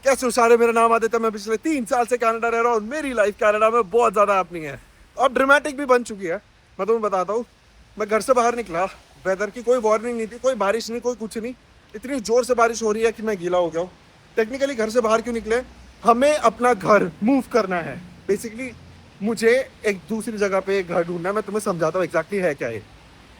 कैसे हो सारे, मेरा नाम आदित्य, मैं पिछले 3 साल से कनाडा रह रहा हूँ। मेरी लाइफ कनाडा में बहुत ज़्यादा हैपनिंग है, अब ड्रामेटिक भी बन चुकी है। मैं तुम्हें बताता हूँ, मैं घर से बाहर निकला, वेदर की कोई वार्निंग नहीं थी, कोई बारिश नहीं, कोई कुछ नहीं। इतनी ज़ोर से बारिश हो रही है कि मैं गीला हो गया हूँ। टेक्निकली घर से बाहर क्यों निकले, हमें अपना घर मूव करना है। बेसिकली मुझे एक दूसरी जगह पे एक घर ढूंढना है। मैं तुम्हें समझाता हूँ एग्जैक्टली है क्या ये।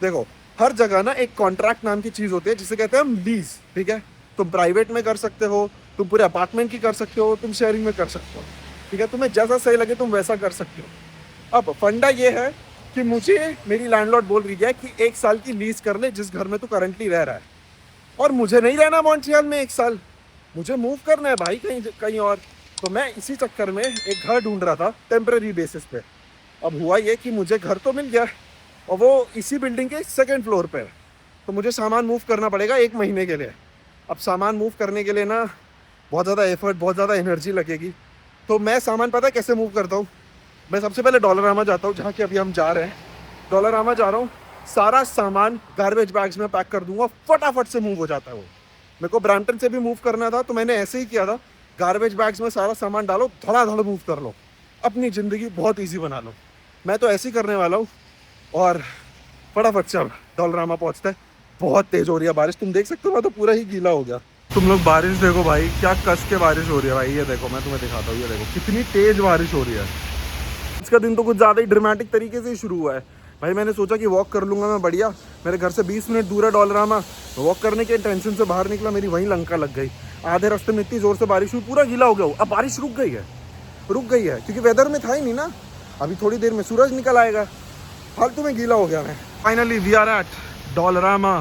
देखो, हर जगह ना एक कॉन्ट्रैक्ट नाम की चीज़ होती है जिसे कहते हैं हम लीज। ठीक है, तुम प्राइवेट में कर सकते हो, तुम पूरे अपार्टमेंट की कर सकते हो, तुम शेयरिंग में कर सकते हो। ठीक है, तुम्हें जैसा सही लगे तुम वैसा कर सकते हो। अब फंडा ये है कि मुझे मेरी लैंडलॉर्ड बोल रही है कि 1 साल की लीज कर ले जिस घर में तू करंटली रह रहा है, और मुझे नहीं रहना मॉन्ट्रियल में 1 साल, मुझे मूव करना है भाई कहीं कहीं और। तो मैं इसी चक्कर में एक घर ढूंढ रहा था टेम्पररी बेसिस पे। अब हुआ ये कि मुझे घर तो मिल गया और वो इसी बिल्डिंग के 2nd फ्लोर पे है। तो मुझे सामान मूव करना पड़ेगा 1 महीने के लिए। अब सामान मूव करने के लिए ना बहुत ज़्यादा एफर्ट, बहुत ज़्यादा एनर्जी लगेगी। तो मैं सामान पता है कैसे मूव करता हूँ, मैं सबसे पहले डॉलरामा जाता हूँ, जहाँ कि अभी हम जा रहे हैं। डॉलरामा जा रहा हूँ, सारा सामान गार्बेज बैग्स में पैक कर दूंगा, फटाफट से मूव हो जाता है वो। मेरे को ब्रैम्पटन से भी मूव करना था तो मैंने ऐसे ही किया था, गार्बेज बैग्स में सारा सामान डालो, धड़ाधड़ मूव कर लो, अपनी ज़िंदगी बहुत ईजी बना लो। मैं तो ऐसे ही करने वाला हूँ और फटाफट से अब डॉलरामा पहुँचता है। बहुत तेज़ हो रही है बारिश, तुम देख सकते हो, मैं तो पूरा ही गीला हो गया। तुम लोग बारिश देखो भाई, क्या कस के बारिश हो रही है भाई। ये देखो, मैं तुम्हें दिखाता हूँ, ये देखो कितनी तेज़ बारिश हो रही है। इसका दिन तो कुछ ज़्यादा ही ड्रामेटिक तरीके से ही शुरू हुआ है भाई। मैंने सोचा कि वॉक कर लूँगा मैं बढ़िया, मेरे घर से 20 मिनट दूर है डॉलरामा। वॉक करने के टेंशन से बाहर निकला, मेरी वहीं लंका लग गई। आधे रास्ते में इतनी ज़ोर से बारिश हुई, पूरा गीला हो गया हूँ। अब बारिश रुक गई है क्योंकि वेदर में था ही नहीं ना। अभी थोड़ी देर में सूरज निकल आएगा, फालतू में गीला हो गया मैं। Finally we are at Dollarama.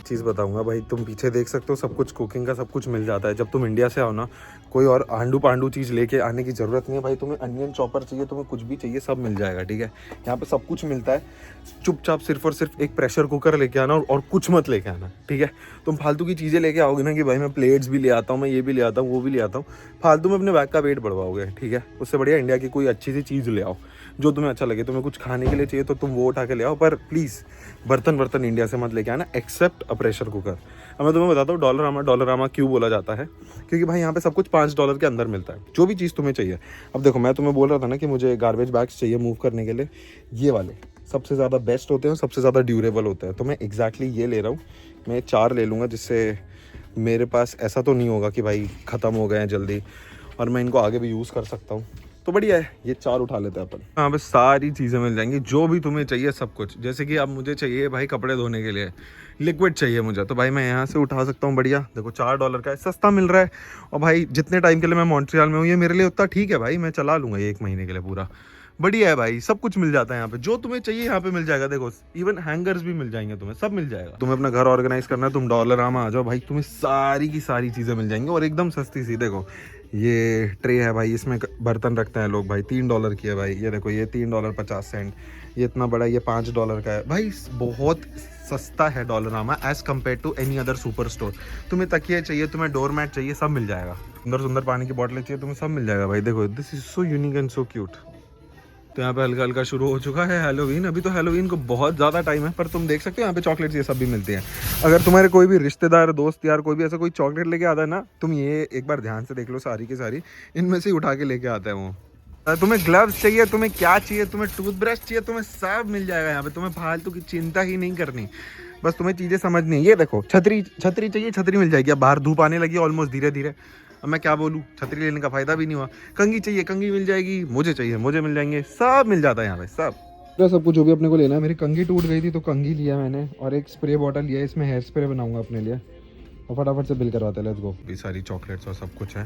चीज़ बताऊंगा भाई, तुम पीछे देख सकते हो, सब कुछ कुकिंग का सब कुछ मिल जाता है। जब तुम इंडिया से आओ ना, कोई और आंडू पांडू चीज़ लेके आने की ज़रूरत नहीं है भाई। तुम्हें अनियन चॉपर चाहिए, तुम्हें कुछ भी चाहिए, सब मिल जाएगा। ठीक है, यहाँ पे सब कुछ मिलता है। चुपचाप सिर्फ और सिर्फ एक प्रेशर कुकर लेके आना और कुछ मत लेके आना। ठीक है, तुम फालतू की चीज़ें लेके आओगे ना कि भाई मैं प्लेट्स भी ले आता हूँ, मैं ये भी ले आता हूँ, वो भी ले आता हूँ, फालतू में अपने बैग का वेट बढ़वाओगे। ठीक है, उससे बढ़िया इंडिया की कोई अच्छी सी चीज़ ले आओ जो तुम्हें अच्छा लगे। तुम्हें कुछ खाने के लिए चाहिए तो तुम वो उठा के ले आओ, पर प्लीज़ बर्तन इंडिया से मत लेके आना, एक्सेप्ट अ प्रेशर कुकर। अब मैं तुम्हें बताता हूँ डॉलरामा क्यों बोला जाता है, क्योंकि भाई यहाँ पे सब कुछ $5 के अंदर मिलता है, जो भी चीज़ तुम्हें चाहिए। अब देखो, मैं तुम्हें बोल रहा था ना कि मुझे गार्बेज बैग्स चाहिए मूव करने के लिए, ये वाले सबसे ज़्यादा बेस्ट होते हैं, सबसे ज़्यादा ड्यूरेबल होते हैं। तो मैं एग्जैक्टली ये ले रहा हूँ, मैं 4 ले लूँगा, जिससे मेरे पास ऐसा तो नहीं होगा कि भाई ख़त्म हो गए हैं जल्दी, और मैं इनको आगे भी यूज़ कर सकता हूँ। तो बढ़िया है, ये 4 उठा लेते हैं अपन। हाँ, बस सारी चीज़ें मिल जाएंगी जो भी तुम्हें चाहिए, सब कुछ। जैसे कि अब मुझे चाहिए भाई कपड़े धोने के लिए लिक्विड चाहिए मुझे, तो भाई मैं यहाँ से उठा सकता हूँ। बढ़िया, देखो $4 का है, सस्ता मिल रहा है। और भाई जितने टाइम के लिए मैं मॉन्ट्रियल में हूँ, ये मेरे लिए उतना ठीक है भाई, मैं चला लूँगा ये 1 महीने के लिए पूरा। बढ़िया है भाई, सब कुछ मिल जाता है यहाँ पे, जो तुम्हें चाहिए यहाँ पे मिल जाएगा। देखो, इवन हैंगर्स भी मिल जाएंगे, तुम्हें सब मिल जाएगा। तुम्हें अपना घर ऑर्गेनाइज करना है, तुम डॉलरामा आ जाओ भाई, तुम्हें सारी की सारी चीज़ें मिल जाएंगी और एकदम सस्ती सी। देखो, ये ट्रे है भाई, इसमें बर्तन रखते हैं लोग भाई, $3 की है भाई। ये देखो, ये $3.50। ये इतना बड़ा, ये $5 का है भाई। बहुत सस्ता है Dollarama as compare to any other super store. तुम्हें तकिए चाहिए, तुम्हें डोर मैट चाहिए, सब मिल जाएगा। सुंदर सुंदर पानी की बॉटलें चाहिए, तुम्हें सब मिल जाएगा भाई। देखो, this is so unique and so cute. तो यहाँ पे हल्का हल्का शुरू हो चुका है हैलोवीन। अभी तो हैलोवीन को बहुत ज़्यादा टाइम है, पर तुम देख सकते हो यहाँ पे चॉकलेट्स ये सब भी मिलती हैं। अगर तुम्हारे कोई भी रिश्तेदार, दोस्त यार, कोई भी ऐसा कोई चॉकलेट लेके आता है ना, तुम ये एक बार ध्यान से देख लो, सारी की सारी इनमें से ही उठा के लेके आता है वो। तुम्हें ग्लव्स चाहिए, तुम्हें क्या चाहिए, तुम्हें टूथब्रश चाहिए, तुम्हें सब मिल जाएगा यहाँ पे। तुम्हें फालतू की चिंता ही नहीं करनी, बस तुम्हें चीज़ें समझनी है। ये देखो, छतरी चाहिए, छतरी मिल जाएगी। अब बाहर धूप आने लगी ऑलमोस्ट धीरे धीरे, अब मैं क्या बोलूँ, छतरी लेने का फ़ायदा भी नहीं हुआ। कंघी चाहिए, कंघी मिल जाएगी। मुझे चाहिए, मुझे मिल जाएंगे, सब मिल जाता है यहाँ पे, सब कुछ जो भी अपने को लेना है। मेरी कंघी टूट गई थी तो कंघी लिया मैंने, और एक स्प्रे बॉटल लिया, इसमें हेयर स्प्रे बनाऊंगा अपने लिए। और फटाफट से बिल करवाते हैं, लेट्स गो। भी सारी चॉकलेट्स और सब कुछ है।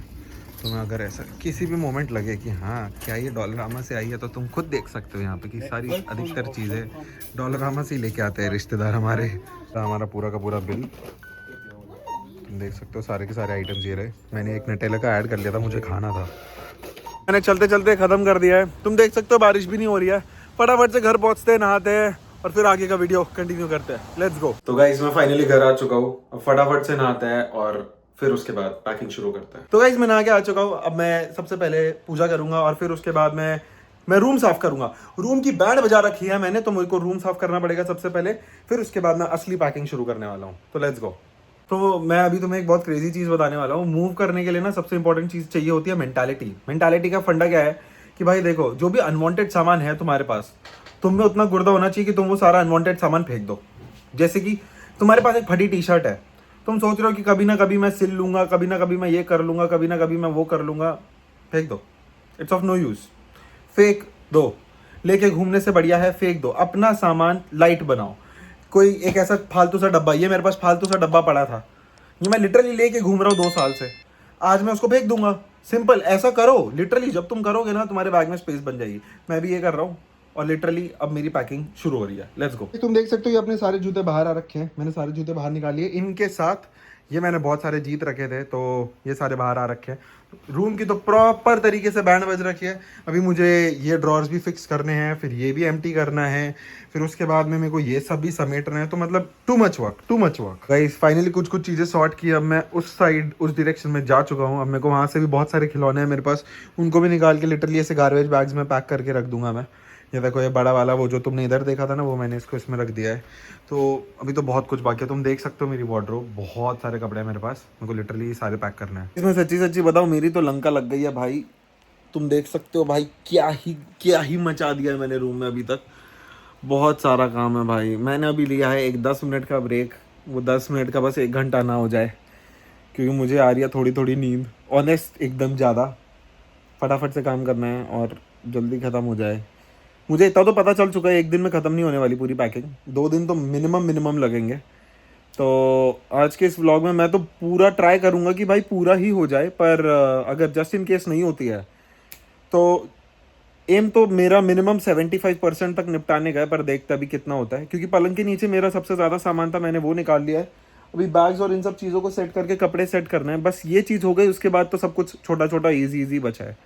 तुम्हें अगर ऐसा किसी भी मोमेंट लगे कि हाँ क्या ये डॉलरामा से आई है, तो तुम खुद देख सकते हो यहाँ पे कि सारी अधिकतर चीज़ें डॉलरामा से ही लेके आते हैं रिश्तेदार हमारे। हमारा पूरा का पूरा बिल तुम देख सकते हो, सारे के सारे आइटम्स ये रहे। मैंने एक नटेला का ऐड कर लिया था, मुझे खाना था, मैंने चलते चलते ख़त्म कर दिया है। तुम देख सकते हो बारिश भी नहीं हो रही है। फटाफट से घर पहुँचते हैं, नहाते हैं और फिर आगे का वीडियो कंटिन्यू करते हैं। Let's go. तो गाइस, मैं फाइनली घर आ चुका हूँ। अब फटाफट से नहाते हैं और फिर उसके बाद पैकिंग शुरू करते हैं। तो गाइस, मैं नहा के आ चुका हूँ। अब मैं सबसे पहले पूजा करूंगा और फिर उसके बाद मैं रूम साफ करूंगा। रूम की बैंड बजा रखी है मैंने, तो मुझे को रूम साफ करना पड़ेगा सबसे पहले, फिर उसके बाद मैं असली पैकिंग शुरू करने वाला हूँ। तो लेट्स गो। तो मैं अभी तुम्हें एक बहुत क्रेजी चीज़ बताने वाला हूँ। मूव करने के लिए ना सबसे इंपॉर्टेंट चीज़ चाहिए होती है मेंटालिटी। मेंटालिटी का फंडा क्या है कि भाई देखो, जो भी अनवांटेड सामान है तुम्हारे पास, तुम में उतना गुर्दा होना चाहिए कि तुम वो सारा अनवांटेड सामान फेंक दो। जैसे कि तुम्हारे पास एक फटी टी शर्ट है, तुम सोच रहे हो कि कभी ना कभी मैं सिल लूंगा, कभी ना कभी मैं ये कर लूंगा, कभी ना कभी मैं वो कर लूंगा। फेंक दो, इट्स ऑफ नो यूज। फेंक दो। लेके घूमने से बढ़िया है फेंक दो। अपना सामान लाइट बनाओ। कोई एक ऐसा फालतू सा डब्बा, ये मेरे पास फालतू सा डब्बा पड़ा था, ये मैं लिटरली लेके घूम रहा हूँ 2 साल से, आज मैं उसको फेंक दूंगा। सिंपल, ऐसा करो लिटरली। जब तुम करोगे ना तुम्हारे बैग में स्पेस बन जाएगी। मैं भी ये कर रहा हूँ और लिटरली अब मेरी पैकिंग शुरू हो रही है। Let's go. तुम देख सकते हो ये अपने सारे जूते बाहर आ रखे हैं। मैंने सारे जूते बाहर निकाल लिए। इनके साथ ये मैंने बहुत सारे जीत रखे थे, तो ये सारे बाहर आ रखे हैं। रूम की तो प्रॉपर तरीके से बैंड बज रखी है। अभी मुझे ये ड्रॉर्स भी फिक्स करने हैं, फिर ये भी एम्प्टी करना है, फिर उसके बाद में मेरे को ये सब भी समेटना है। तो मतलब too much work, too much work guys. Finally कुछ कुछ चीज़ें सॉर्ट की। अब मैं उस साइड, उस डायरेक्शन में जा चुका हूँ। अब मेरे को वहाँ से भी बहुत सारे खिलौने हैं मेरे पास, उनको भी निकाल के लिटरली ऐसे गार्बेज बैग्स में पैक करके रख दूंगा मैं। ये देखो, ये बड़ा वाला वो जो तुमने इधर देखा था ना, वो मैंने इसको इसमें रख दिया है। तो अभी तो बहुत कुछ बाकी है। तुम देख सकते हो मेरी वार्डरोब, बहुत सारे कपड़े हैं मेरे पास। मेरे को लिटरली सारे पैक करना है। इसमें सच्ची सच्ची बताऊँ, मेरी तो लंका लग गई है भाई। तुम देख सकते हो भाई, क्या ही मचा दिया है मैंने रूम में अभी तक। बहुत सारा काम है भाई। मैंने अभी लिया है एक 10 मिनट का ब्रेक। वो 10 मिनट का बस 1 घंटा ना हो जाए, क्योंकि मुझे आ रही है थोड़ी थोड़ी नींद। ऑनेस्ट एकदम ज़्यादा। फटाफट से काम करना है और जल्दी ख़त्म हो जाए। मुझे इतना तो पता चल चुका है, एक दिन में ख़त्म नहीं होने वाली पूरी पैकिंग। 2 दिन तो मिनिमम लगेंगे। तो आज के इस व्लॉग में मैं तो पूरा ट्राई करूँगा कि भाई पूरा ही हो जाए, पर अगर जस्ट इन केस नहीं होती है तो एम तो मेरा मिनिमम 75% तक निपटाने का है। पर देखते अभी कितना होता है, क्योंकि पलंग के नीचे मेरा सबसे ज़्यादा सामान था, मैंने वो निकाल लिया है। अभी बैग्स और इन सब चीज़ों को सेट करके कपड़े सेट करना है। बस ये चीज़ हो गई, उसके बाद तो सब कुछ छोटा छोटा ईजी बचा है।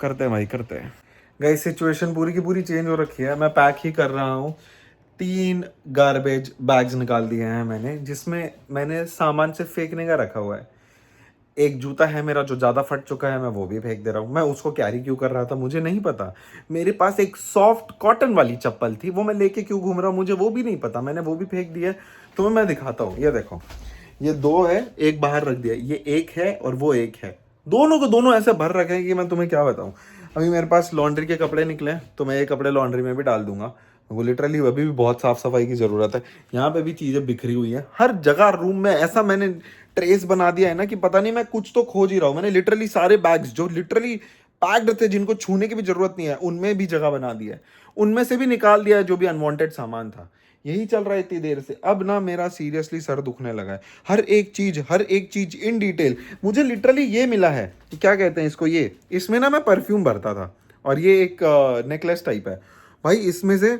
करते हैं भाई, करते हैं। गाइस सिचुएशन पूरी की पूरी चेंज हो रखी है। मैं पैक ही कर रहा हूँ। 3 गार्बेज बैग्स निकाल दिए हैं मैंने, जिसमें मैंने सामान से फेंकने का रखा हुआ है। एक जूता है मेरा जो ज़्यादा फट चुका है, मैं वो भी फेंक दे रहा हूँ। मैं उसको कैरी क्यों कर रहा था मुझे नहीं पता। मेरे पास एक सॉफ्ट कॉटन वाली चप्पल थी, वो मैं लेके क्यों घूम रहा हूँ मुझे वो भी नहीं पता। मैंने वो भी फेंक दिया है। तुम्हें मैं दिखाता हूँ, ये देखो, ये 2 है, एक बाहर रख दिया। ये एक है और वो एक है। दोनों को दोनों ऐसे भर रखे हैं कि मैं तुम्हें क्या बताऊँ। अभी मेरे पास लॉन्ड्री के कपड़े निकले हैं, तो मैं ये कपड़े लॉन्ड्री में भी डाल दूंगा। वो लिटरली अभी भी बहुत साफ सफाई की ज़रूरत है। यहाँ पे भी चीज़ें बिखरी हुई हैं हर जगह रूम में। ऐसा मैंने ट्रेस बना दिया है ना कि पता नहीं, मैं कुछ तो खोज ही रहा हूँ। मैंने लिटरली सारे बैग्स जो लिटरली पैक्ड थे, जिनको छूने की भी जरूरत नहीं है, उनमें भी जगह बना दिया है। उनमें से भी निकाल दिया है जो भी अनवांटेड सामान था। यही चल रहा है इतनी देर से। अब ना मेरा सीरियसली सर दुखने लगा है। हर एक चीज इन डिटेल। मुझे लिटरली ये मिला है कि क्या कहते हैं इसको, ये इसमें ना मैं परफ्यूम भरता था, और ये एक नेकलेस टाइप है भाई। इसमें से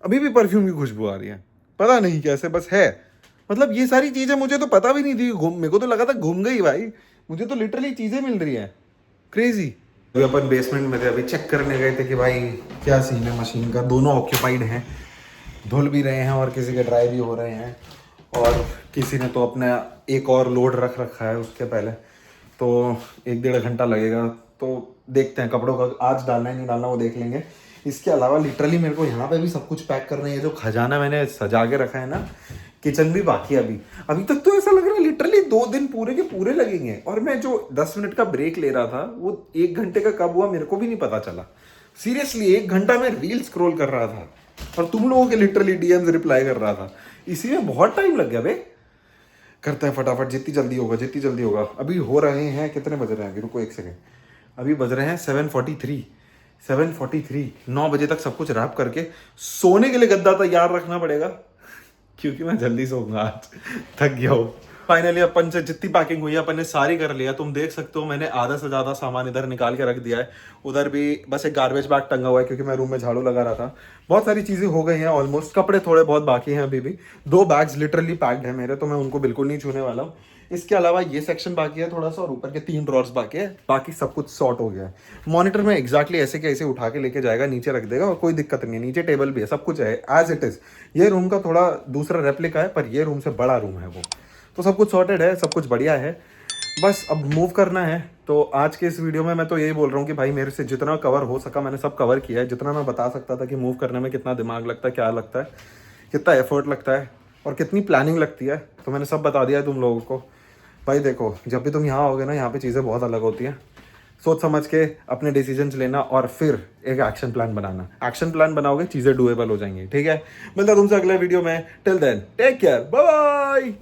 अभी भी परफ्यूम की खुशबू आ रही है, पता नहीं कैसे, बस है। मतलब ये सारी चीजें मुझे तो पता भी नहीं थी। घूम, मेरे को तो लगा था घूम गई भाई। मुझे तो लिटरली चीजें मिल रही है, क्रेजी। अभी अपन बेसमेंट में थे, अभी चेक करने गए थे कि भाई क्या सीन है मशीन का। दोनों ऑक्यूपाइड हैं, धुल भी रहे हैं और किसी के ड्राई भी हो रहे हैं, और किसी ने तो अपना एक और लोड रख रखा है उसके पहले। तो 1-1.5 घंटा लगेगा। तो देखते हैं कपड़ों का आज डालना है नहीं डालना, वो देख लेंगे। इसके अलावा लिटरली मेरे को यहाँ पे भी सब कुछ पैक करना है। जो खजाना मैंने सजा के रखा है ना, किचन भी बाकी है अभी तक। तो ऐसा लग रहा है लिटरली 2 दिन पूरे के पूरे लगेंगे। और मैं जो 10 मिनट का ब्रेक ले रहा था, वो 1 घंटे का कब हुआ मेरे को भी नहीं पता चला। सीरियसली 1 घंटा मैं रील स्क्रॉल कर रहा था और तुम लोगों के लिटरली डीएम्स रिप्लाई कर रहा था। इसी में बहुत टाइम लग गया बे। करते हैं फटाफट, जितनी जल्दी होगा। अभी हो रहे हैं, कितने बज रहे हैं अभी, रुको 1 सेकेंड। अभी बज रहे हैं 7:43। 9 बजे तक सब कुछ रैप करके सोने के लिए गद्दा तैयार रखना पड़ेगा, क्योंकि मैं जल्दी सोऊंगा आज, थक गया हूँ। फाइनली अपन से जितनी पैकिंग हुई है अपन ने सारी कर लिया। तुम देख सकते हो मैंने आधा से ज़्यादा सामान इधर निकाल के रख दिया है। उधर भी बस एक गार्बेज बैग टंगा हुआ है, क्योंकि मैं रूम में झाड़ू लगा रहा था। बहुत सारी चीज़ें हो गई हैं ऑलमोस्ट। कपड़े थोड़े बहुत बाकी हैं अभी भी। 2 बैग्स लिटरली पैक्ड है मेरे, तो मैं उनको बिल्कुल नहीं छूने वाला हूँ। इसके अलावा ये सेक्शन बाकी है थोड़ा सा, और ऊपर के 3 ड्रॉर्स बाकी है। बाकी सब कुछ सॉर्ट हो गया है। मॉनिटर में एग्जैक्टली ऐसे के ऐसे उठा के लेके जाएगा, नीचे रख देगा, और कोई दिक्कत नहीं है। नीचे टेबल भी है, सब कुछ है एज इट इज। ये रूम का थोड़ा दूसरा रेप्लिका है, पर ये रूम से बड़ा रूम है वो। तो सब कुछ सॉर्टेड है, सब कुछ बढ़िया है। बस अब मूव करना है। तो आज के इस वीडियो में मैं तो यही बोल रहा हूँ कि भाई मेरे से जितना कवर हो सका मैंने सब कवर किया है। जितना मैं बता सकता था कि मूव करने में कितना दिमाग लगता है, क्या लगता है, कितना एफर्ट लगता है, और कितनी प्लानिंग लगती है, तो मैंने सब बता दिया है तुम लोगों को। भाई देखो, जब भी तुम यहाँ आओगे ना, यहाँ पे चीज़ें बहुत अलग होती हैं। सोच समझ के अपने डिसीजंस लेना और फिर एक एक्शन प्लान बनाना। एक्शन प्लान बनाओगे, चीज़ें डुएबल हो जाएंगी। ठीक है, मिलता तुमसे अगले वीडियो में। Till then take care, bye bye.